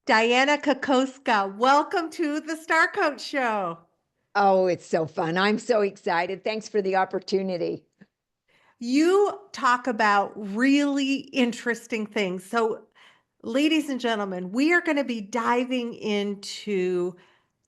Dianna Kokoszka, welcome to the Star Coach Show. Oh, it's so fun. I'm so excited. Thanks for the opportunity. You talk about really interesting things. So, ladies and gentlemen, we are going to be diving into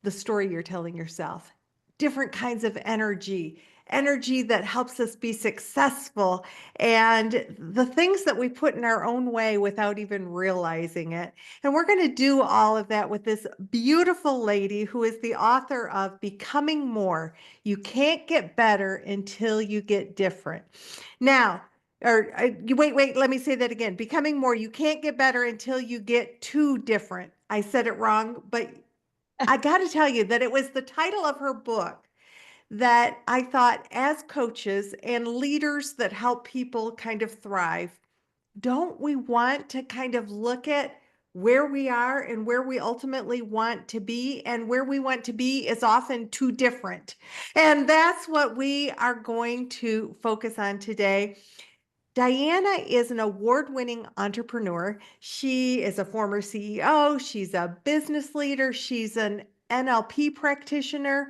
the story you're telling yourself, different kinds of energy, energy that helps us be successful, and the things that we put in our own way without even realizing it. And we're going to do all of that with this beautiful lady who is the author of Becoming More. You can't get better until you get different. Now, wait, let me say that again. Becoming More, you can't get better until you get too different. I said it wrong, but I got to tell you that it was the title of her book that I thought, as coaches and leaders that help people kind of thrive, don't we want to kind of look at where we are and where we ultimately want to be? And where we want to be is often too different. And that's what we are going to focus on today. Dianna is an award-winning entrepreneur. She is a former CEO. She's a business leader. She's an NLP practitioner.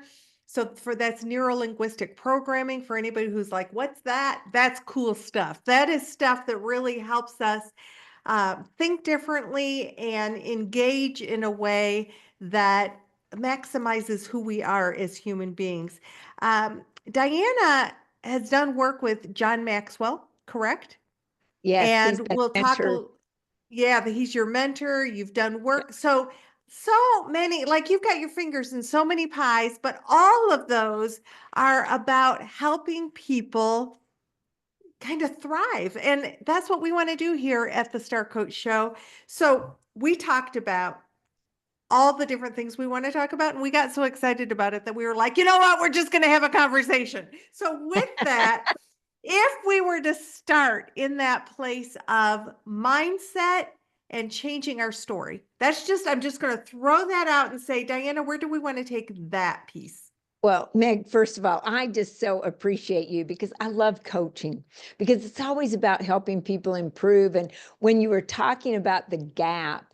So for that's neuro-linguistic programming. For anybody who's like, what's that? That's cool stuff. That is stuff that really helps us think differently and engage in a way that maximizes who we are as human beings. Dianna has done work with John Maxwell, correct? Yes, he's And been we'll a talk, mentor. yeah, that he's your mentor. You've done work. So many, like you've got your fingers in so many pies, but all of those are about helping people kind of thrive. And that's what we want to do here at the Star Coach Show. So we talked about all the different things we want to talk about. And we got so excited about it that we were like, you know what? We're just going to have a conversation. So, with that, if we were to start in that place of mindset and changing our story, I'm just going to throw that out and say, Dianna, where do we want to take that piece? Well, Meg, first of all, I just so appreciate you because I love coaching because it's always about helping people improve. And when you were talking about the gap,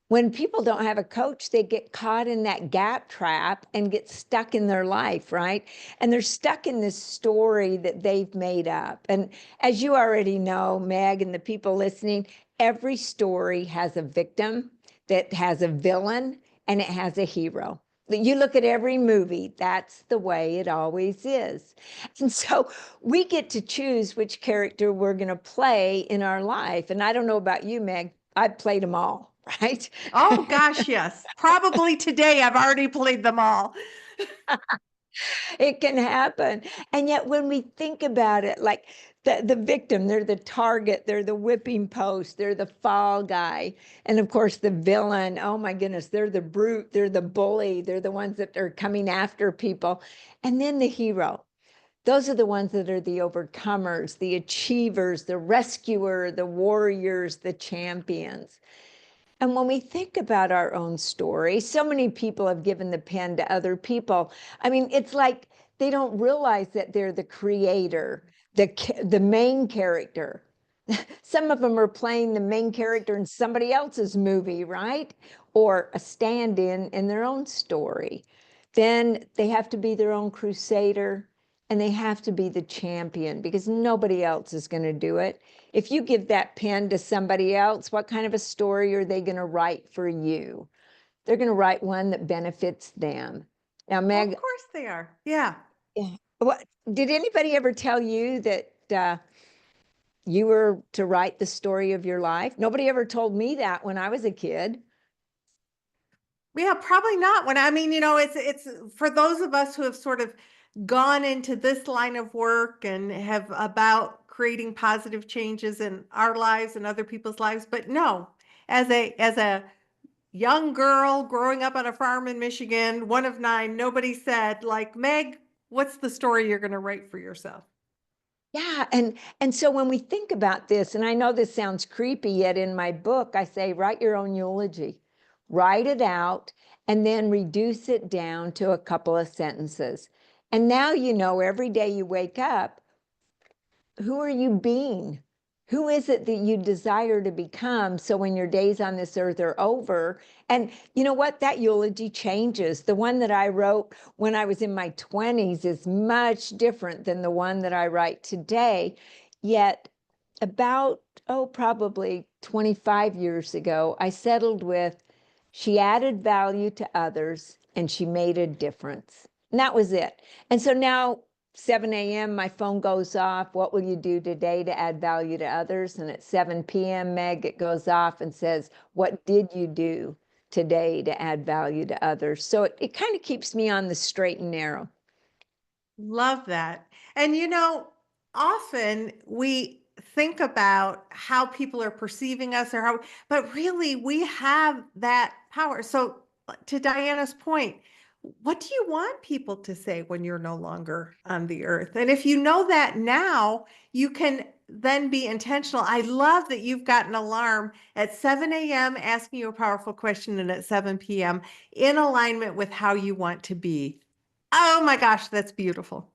when people don't have a coach, they get caught in that gap trap and get stuck in their life, right? And they're stuck in this story that they've made up. And as you already know, Meg, and the people listening, every story has a victim, that has a villain, and it has a hero. You look at every movie, that's the way it always is. And so we get to choose which character we're going to play in our life. And I don't know about you, Meg, I've played them all, right? Oh, gosh, yes. Probably today I've already played them all. It can happen. And yet when we think about it, like the victim, they're the target, they're the whipping post, they're the fall guy. And of course, the villain, oh my goodness, they're the brute, they're the bully, they're the ones that are coming after people. And then the hero. Those are the ones that are the overcomers, the achievers, the rescuer, the warriors, the champions. And when we think about our own story, so many people have given the pen to other people. I mean, it's like they don't realize that they're the creator, the main character. Some of them are playing the main character in somebody else's movie, right? Or a stand-in in their own story. Then they have to be their own crusader and they have to be the champion because nobody else is going to do it. If you give that pen to somebody else, what kind of a story are they going to write for you? They're going to write one that benefits them. Now, Well, of Meg, course they are. Yeah. yeah, what did anybody ever tell you that you were to write the story of your life? Nobody ever told me that when I was a kid. Yeah, probably not. When I mean, it's for those of us who have sort of gone into this line of work and have about creating positive changes in our lives and other people's lives. But no, as a young girl growing up on a farm in Michigan, one of nine, nobody said, like, Meg, what's the story you're going to write for yourself? Yeah, and so when we think about this, and I know this sounds creepy, yet in my book I say write your own eulogy. Write it out and then reduce it down to a couple of sentences. And now you know every day you wake up, who are you being? Who is it that you desire to become? So when your days on this earth are over, and you know what? That eulogy changes. The one that I wrote when I was in my 20s is much different than the one that I write today. Yet about, probably 25 years ago, I settled with, she added value to others and she made a difference. And that was it. And so now 7 a.m., my phone goes off. What will you do today to add value to others? And at 7 p.m., Meg, it goes off and says, what did you do today to add value to others? So it kind of keeps me on the straight and narrow. Love that. And often we think about how people are perceiving us or how, but really we have that power. So to Diana's point, what do you want people to say when you're no longer on the earth? And if you know that now, you can then be intentional. I love that you've got an alarm at 7 a.m. asking you a powerful question and at 7 p.m. in alignment with how you want to be. Oh my gosh, that's beautiful.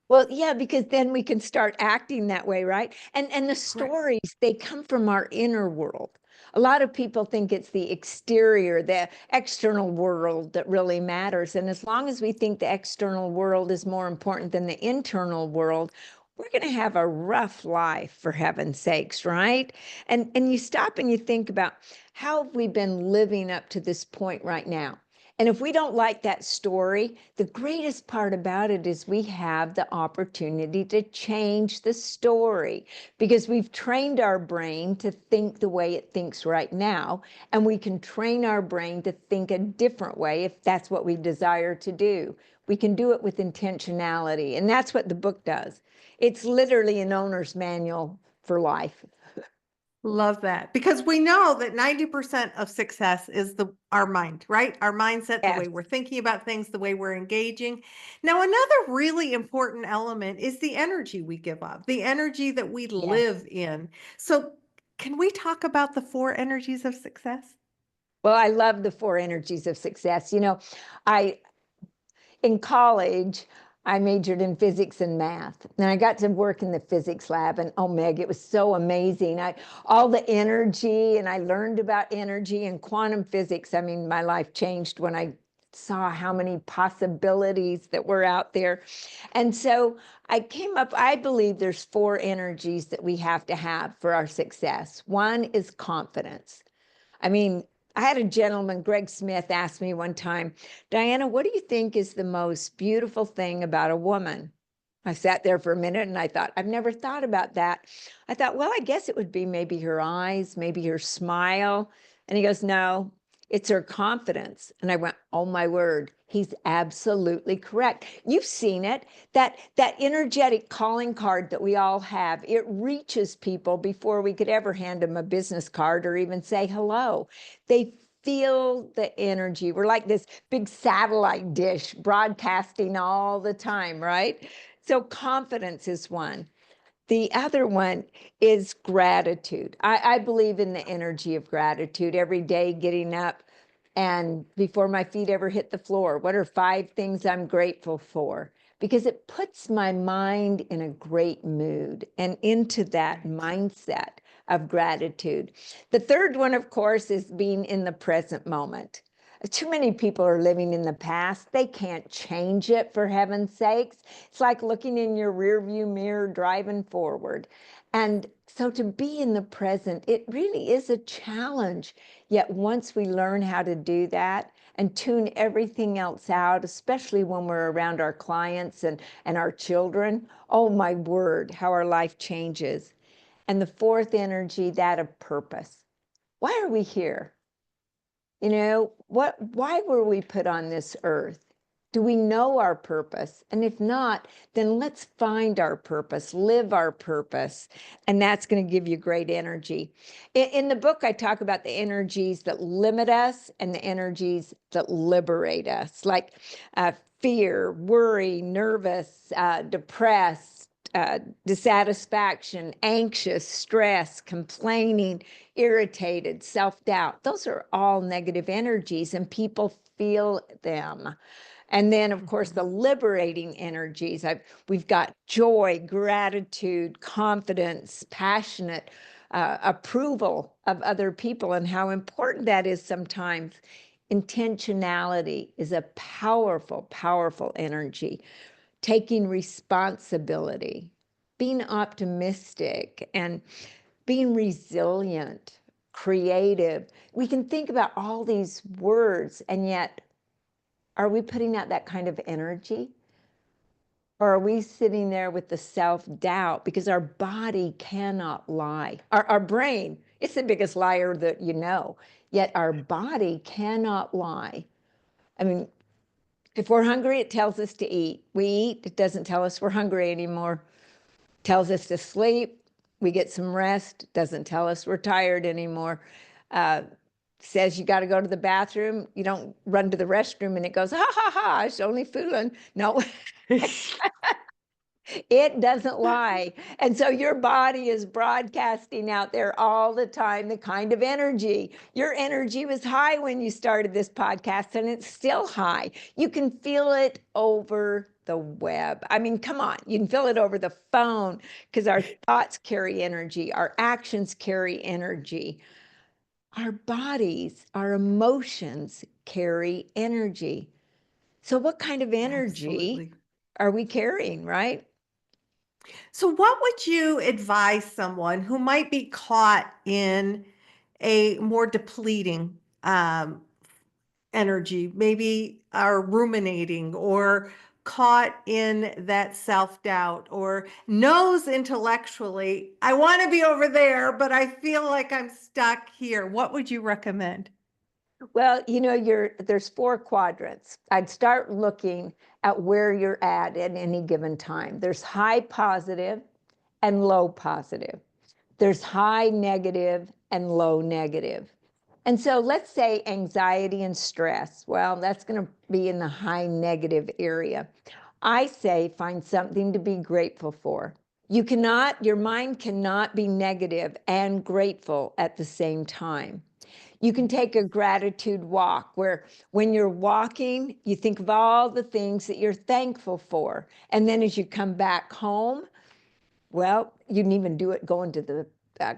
Well, yeah, because then we can start acting that way, right? And the Correct. stories, they come from our inner world. A lot of people think it's the exterior, the external world that really matters. And as long as we think the external world is more important than the internal world, we're going to have a rough life, for heaven's sakes, right? And you stop and you think about, how have we been living up to this point right now? And if we don't like that story, the greatest part about it is we have the opportunity to change the story, because we've trained our brain to think the way it thinks right now. And we can train our brain to think a different way if that's what we desire to do. We can do it with intentionality. And that's what the book does. It's literally an owner's manual for life. Love that. Because we know that 90% of success is our mind, right? Our mindset, the way Yes, we're thinking about things, the way we're engaging. Now, another really important element is the energy we give up, the energy that we yes. live in. So, can we talk about the four energies of success? Well, I love the four energies of success. I in college, I majored in physics and math, and I got to work in the physics lab. And oh, Meg, it was so amazing. All the energy, and I learned about energy and quantum physics. I mean, my life changed when I saw how many possibilities that were out there. And so I came up, I believe there's four energies that we have to have for our success. One is confidence. I mean, I had a gentleman, Greg Smith, ask me one time, Dianna, what do you think is the most beautiful thing about a woman? I sat there for a minute and I thought, I've never thought about that. I thought, well, I guess it would be maybe her eyes, maybe her smile. And he goes, no, it's her confidence. And I went, oh my word, he's absolutely correct. You've seen it, that energetic calling card that we all have, it reaches people before we could ever hand them a business card or even say hello. They feel the energy. We're like this big satellite dish broadcasting all the time, right? So confidence is one. The other one is gratitude. I believe in the energy of gratitude. Every day getting up and before my feet ever hit the floor, what are 5 things I'm grateful for? Because it puts my mind in a great mood and into that mindset of gratitude. The third one, of course, is being in the present moment. Too many people are living in the past. They can't change it, for heaven's sakes. It's like looking in your rearview mirror, driving forward. And so to be in the present, it really is a challenge. Yet once we learn how to do that and tune everything else out, especially when we're around our clients and our children, oh my word, how our life changes. And the fourth energy, that of purpose. Why are we here? Why were we put on this earth? Do we know our purpose? And if not, then let's find our purpose, live our purpose. And that's going to give you great energy. In the book, I talk about the energies that limit us and the energies that liberate us, like fear, worry, nervous, depressed, dissatisfaction, anxious, stress, complaining, irritated, self-doubt. Those are all negative energies and people feel them. And then, of course, the liberating energies. We've got joy, gratitude, confidence, passionate, approval of other people, and how important that is sometimes. Intentionality is a powerful, powerful energy. Taking responsibility, being optimistic, and being resilient, creative. We can think about all these words, and yet, are we putting out that kind of energy? Or are we sitting there with the self-doubt? Because our body cannot lie. Our brain, it's the biggest liar that you know, yet our body cannot lie. I mean, if we're hungry, it tells us to eat. We eat, it doesn't tell us we're hungry anymore. It tells us to sleep. We get some rest, doesn't tell us we're tired anymore. Says you got to go to the bathroom. You don't run to the restroom and it goes, ha ha ha, it's only fooling. No, it doesn't lie. And so your body is broadcasting out there all the time the kind of energy. Your energy was high when you started this podcast, and it's still high. You can feel it over the web. I mean, come on, you can feel it over the phone, because our thoughts carry energy, our actions carry energy. Our bodies, our emotions carry energy. So what kind of energy Absolutely. are we carrying, right? So, what would you advise someone who might be caught in a more depleting energy, maybe are ruminating or caught in that self-doubt or knows intellectually, I want to be over there, but I feel like I'm stuck here? What would you recommend? Well, you know, there's 4 quadrants. I'd start looking at where you're at any given time. There's high positive and low positive. There's high negative and low negative. And so let's say anxiety and stress. Well, that's going to be in the high negative area. I say find something to be grateful for. Your mind cannot be negative and grateful at the same time. You can take a gratitude walk where when you're walking, you think of all the things that you're thankful for. And then as you come back home, well, you can even do it going to the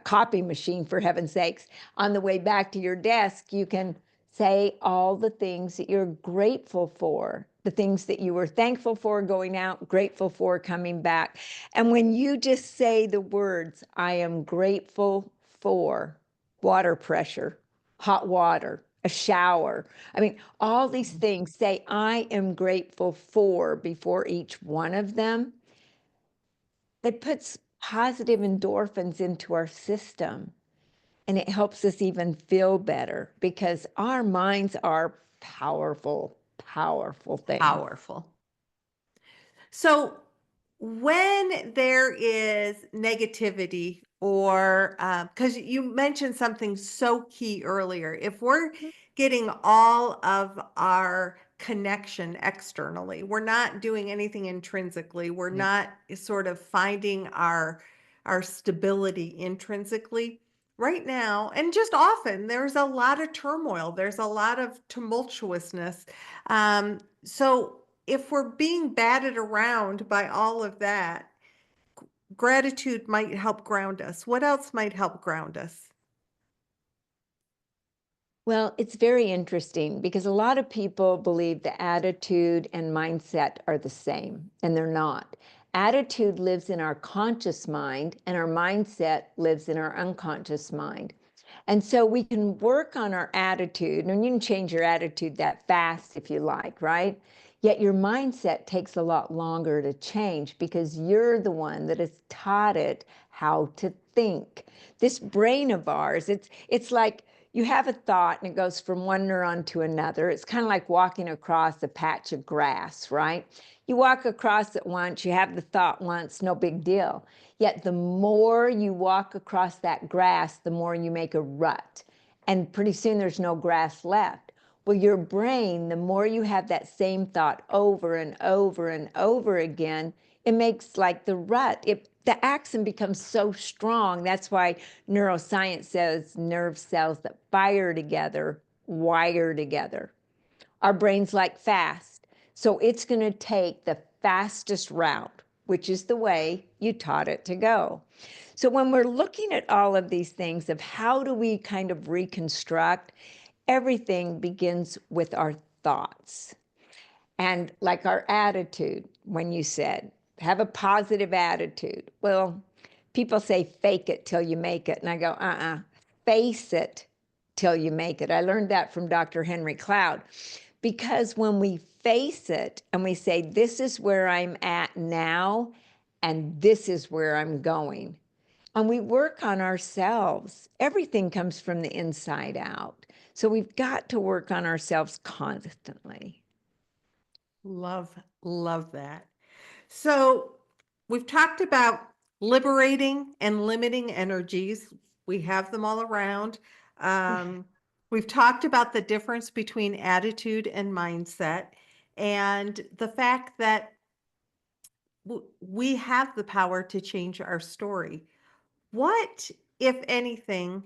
copy machine, for heaven's sakes. On the way back to your desk, you can say all the things that you're grateful for, the things that you were thankful for going out, grateful for coming back. And when you just say the words, I am grateful for water pressure, hot water, a shower. I mean, all these things, say, I am grateful for before each one of them. It puts positive endorphins into our system, and it helps us even feel better, because our minds are powerful, powerful things. Powerful. So, when there is negativity, or because you mentioned something so key earlier, if we're getting all of our connection externally, we're not doing anything intrinsically, we're Yeah. not sort of finding our stability intrinsically right now, and just often there's a lot of turmoil, there's a lot of tumultuousness. So if we're being batted around by all of that, gratitude might help ground us. What else might help ground us? Well, it's very interesting, because a lot of people believe the attitude and mindset are the same, and they're not. Attitude lives in our conscious mind, and our mindset lives in our unconscious mind. And so we can work on our attitude, and you can change your attitude that fast if you like, right? Yet your mindset takes a lot longer to change, because you're the one that has taught it how to think. This brain of ours, it's like you have a thought and it goes from one neuron to another. It's kind of like walking across a patch of grass, right? You walk across it once, you have the thought once, no big deal. Yet the more you walk across that grass, the more you make a rut. And pretty soon there's no grass left. Well, your brain, the more you have that same thought over and over and over again, it makes like the rut. The axon becomes so strong. That's why neuroscience says nerve cells that fire together wire together. Our brains like fast. So it's going to take the fastest route, which is the way you taught it to go. So when we're looking at all of these things of how do we kind of reconstruct, everything begins with our thoughts. And like our attitude, when you said, have a positive attitude. Well, people say fake it till you make it. And I go, face it till you make it. I learned that from Dr. Henry Cloud. Because when we face it and we say, this is where I'm at now, and this is where I'm going, and we work on ourselves, everything comes from the inside out. So we've got to work on ourselves constantly. Love, love that. So we've talked about liberating and limiting energies. We have them all around. Um, we've talked about the difference between attitude and mindset, and the fact that we have the power to change our story. What, if anything,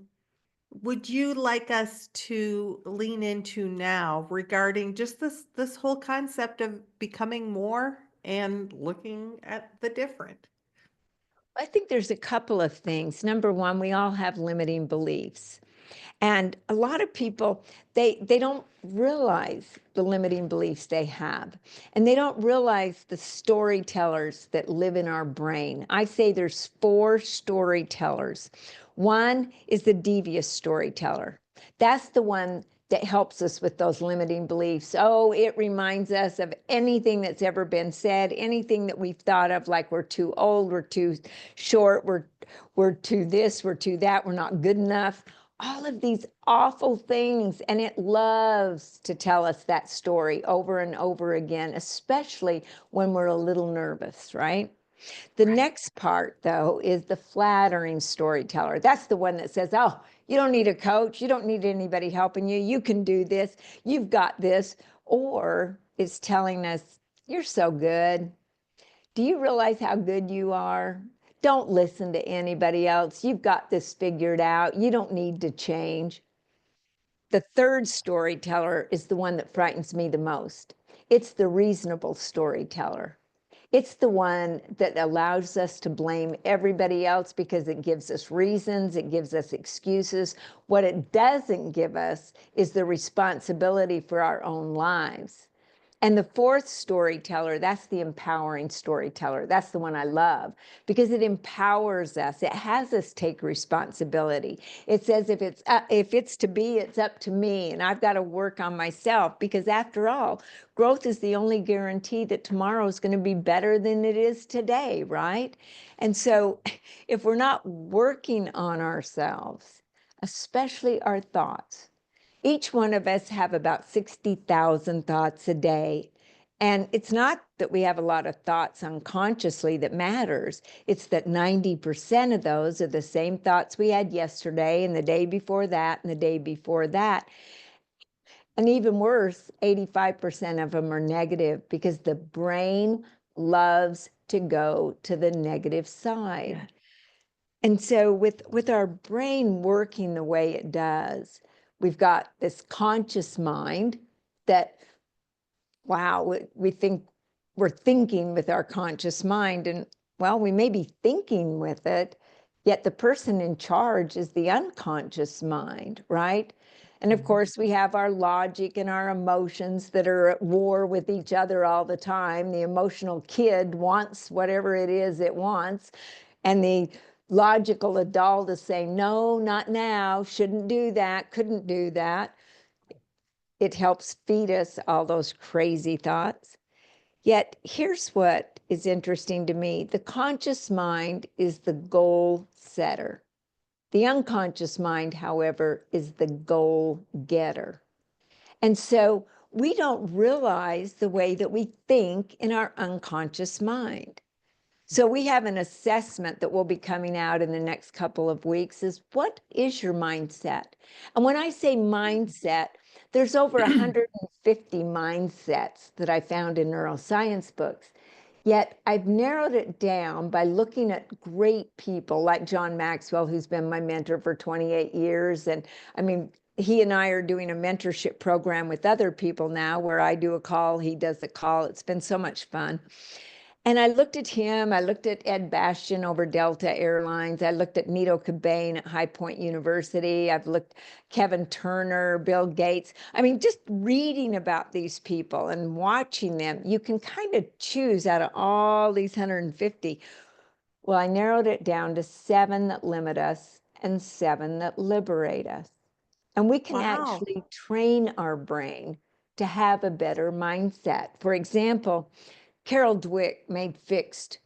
would you like us to lean into now regarding just this whole concept of becoming more and looking at the different? I think there's a couple of things. Number one, we all have limiting beliefs. And a lot of people, they don't realize the limiting beliefs they have. And they don't realize the storytellers that live in our brain. I say there's 4 storytellers. One is the devious storyteller. That's the one that helps us with those limiting beliefs. Oh, it reminds us of anything that's ever been said, anything that we've thought of, like we're too old, we're too short, we're too this, we're too that, we're not good enough. All of these awful things, and it loves to tell us that story over and over again, especially when we're a little nervous, right? The next part, though, is the flattering storyteller. That's the one that says, oh, you don't need a coach. You don't need anybody helping you. You can do this. You've got this. Or it's telling us, you're so good. Do you realize how good you are? Don't listen to anybody else. You've got this figured out. You don't need to change. The third storyteller is the one that frightens me the most. It's the reasonable storyteller. It's the one that allows us to blame everybody else because it gives us reasons, it gives us excuses. What it doesn't give us is the responsibility for our own lives. And the fourth storyteller, that's the empowering storyteller. That's the one I love because it empowers us. It has us take responsibility. It says if it's to be, it's up to me, and I've got to work on myself because after all, growth is the only guarantee that tomorrow is going to be better than it is today, right? And so if we're not working on ourselves, especially our thoughts, each one of us have about 60,000 thoughts a day. And it's not that we have a lot of thoughts unconsciously that matters. It's that 90% of those are the same thoughts we had yesterday and the day before that and the day before that. And even worse, 85% of them are negative because the brain loves to go to the negative side. Yeah. And so with our brain working the way it does, we've got this conscious mind that, wow, we think we're thinking with our conscious mind. And well, we may be thinking with it, yet the person in charge is the unconscious mind, right? And of course, we have our logic and our emotions that are at war with each other all the time. The emotional kid wants whatever it is it wants. And the logical adult is saying, no, not now, shouldn't do that, couldn't do that. It helps feed us all those crazy thoughts. Yet here's what is interesting to me. The conscious mind is the goal setter. The unconscious mind, however, is the goal getter. And so we don't realize the way that we think in our unconscious mind. So we have an assessment that will be coming out in the next couple of weeks is what is your mindset? And when I say mindset, there's over 150 mindsets that I found in neuroscience books. Yet I've narrowed it down by looking at great people like John Maxwell, who's been my mentor for 28 years. And I mean, he and I are doing a mentorship program with other people now where I do a call, he does the call. It's been so much fun. And I looked at him, I looked at Ed Bastian over Delta Airlines, I looked at Nito Cobain at High Point University, I've looked Kevin Turner, Bill Gates. I mean, just reading about these people and watching them, you can kind of choose out of all these 150. Well, I narrowed it down to 7 that limit us and 7 that liberate us. And we can Wow. actually train our brain to have a better mindset. For example, Carol Dweck made fixed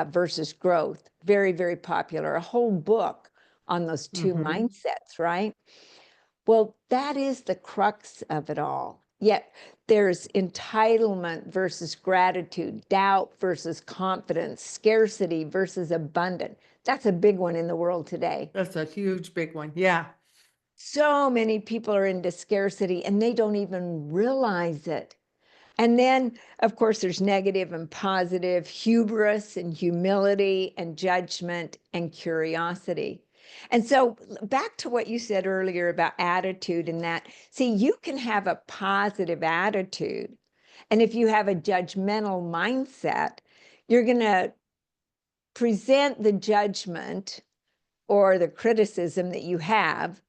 versus growth very, very popular, a whole book on those two mindsets, right? Well, that is the crux of it all. Yet there's entitlement versus gratitude, doubt versus confidence, scarcity versus abundance. That's a big one in the world today. That's a huge, big one. Yeah. So many people are into scarcity and they don't even realize it. And then, of course, there's negative and positive, hubris and humility and judgment and curiosity. And so, back to what you said earlier about attitude and that, see, you can have a positive attitude. And if you have a judgmental mindset, you're going to present the judgment or the criticism that you have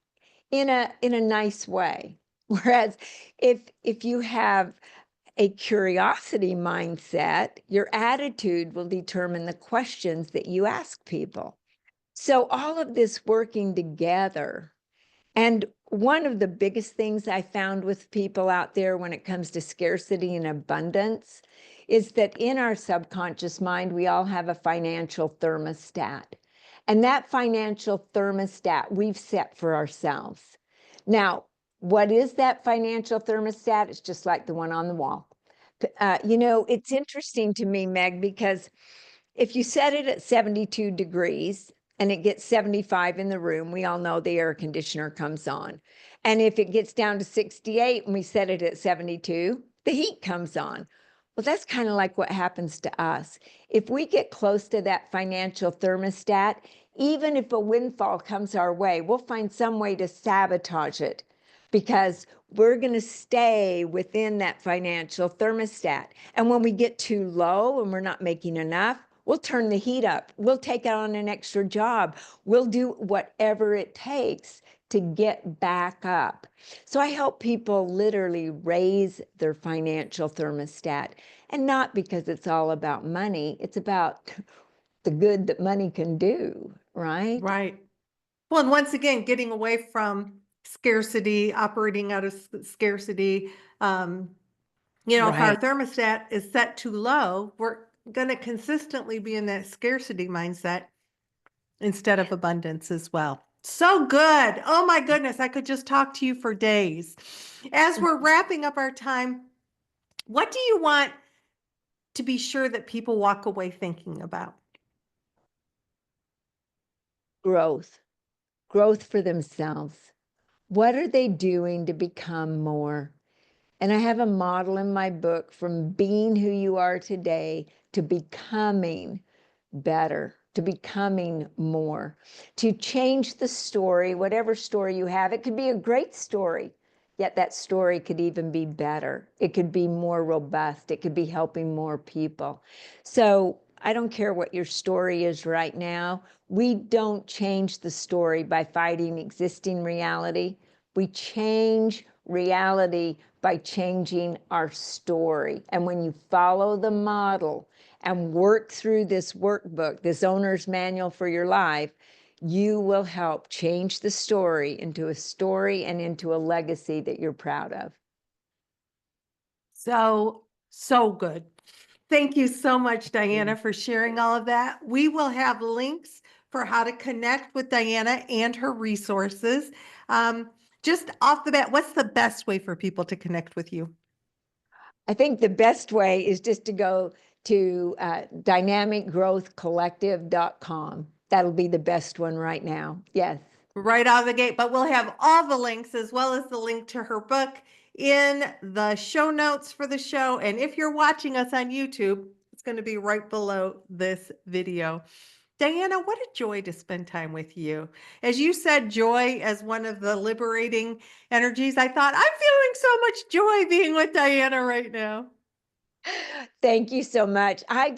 in a nice way. Whereas if you have a curiosity mindset, your attitude will determine the questions that you ask people. So all of this working together. And one of the biggest things I found with people out there when it comes to scarcity and abundance is that in our subconscious mind, we all have a financial thermostat. And that financial thermostat we've set for ourselves. Now, what is that financial thermostat? It's just like the one on the wall. It's interesting to me, Meg, because if you set it at 72 degrees and it gets 75 in the room, we all know the air conditioner comes on. And if it gets down to 68 and we set it at 72, the heat comes on. Well, that's kind of like what happens to us. If we get close to that financial thermostat, even if a windfall comes our way, we'll find some way to sabotage it because we're going to stay within that financial thermostat. And when we get too low and we're not making enough, we'll turn the heat up. We'll take on an extra job. We'll do whatever it takes to get back up. So I help people literally raise their financial thermostat, and not because it's all about money. It's about the good that money can do, right? Right. Well, and once again, getting away from scarcity, operating out of scarcity. If our Right. thermostat is set too low, we're going to consistently be in that scarcity mindset instead of abundance as well. So good. Oh my goodness. I could just talk to you for days. As we're wrapping up our time, what do you want to be sure that people walk away thinking about? Growth for themselves. What are they doing to become more? And I have a model in my book from being who you are today to becoming better, to becoming more, to change the story, whatever story you have. It could be a great story, yet that story could even be better. It could be more robust. It could be helping more people. So I don't care what your story is right now. We don't change the story by fighting existing reality. We change reality by changing our story. And when you follow the model and work through this workbook, this owner's manual for your life, you will help change the story into a story and into a legacy that you're proud of. So good. Thank you so much, Dianna, for sharing all of that. We will have links for how to connect with Dianna and her resources. Just off the bat, what's the best way for people to connect with you? I think the best way is just to go to dynamicgrowthcollective.com. That'll be the best one right now. Yes. Right out of the gate, but we'll have all the links as well as the link to her book in the show notes for the show. And if you're watching us on YouTube, it's going to be right below this video. Dianna, what a joy to spend time with you. As you said, joy as one of the liberating energies, I thought, I'm feeling so much joy being with Dianna right now. Thank you so much. I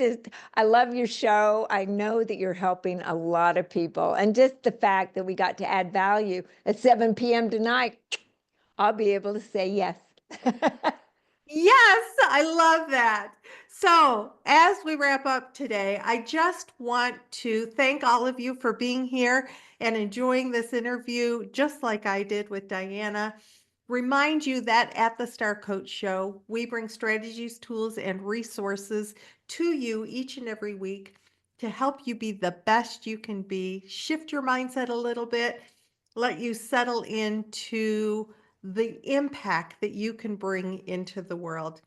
love your show. I know that you're helping a lot of people. And just the fact that we got to add value at 7 p.m. tonight, I'll be able to say yes. Yes, I love that. So, as we wrap up today, I just want to thank all of you for being here and enjoying this interview, just like I did with Dianna. Remind you that at the Star Coach Show, we bring strategies, tools, and resources to you each and every week to help you be the best you can be, shift your mindset a little bit, let you settle into the impact that you can bring into the world.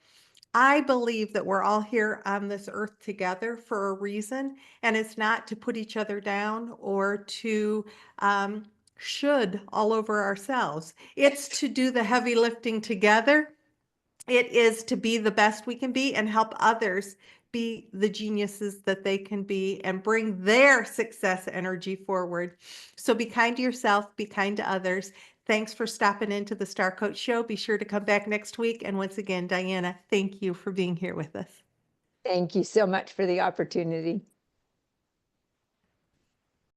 I believe that we're all here on this earth together for a reason, and it's not to put each other down or to um, should all over ourselves. It's to do the heavy lifting together. It is to be the best we can be and help others be the geniuses that they can be and bring their success energy forward. So be kind to yourself, be kind to others. Thanks for stopping into the Star Coach Show. Be sure to come back next week. And once again, Dianna, thank you for being here with us. Thank you so much for the opportunity.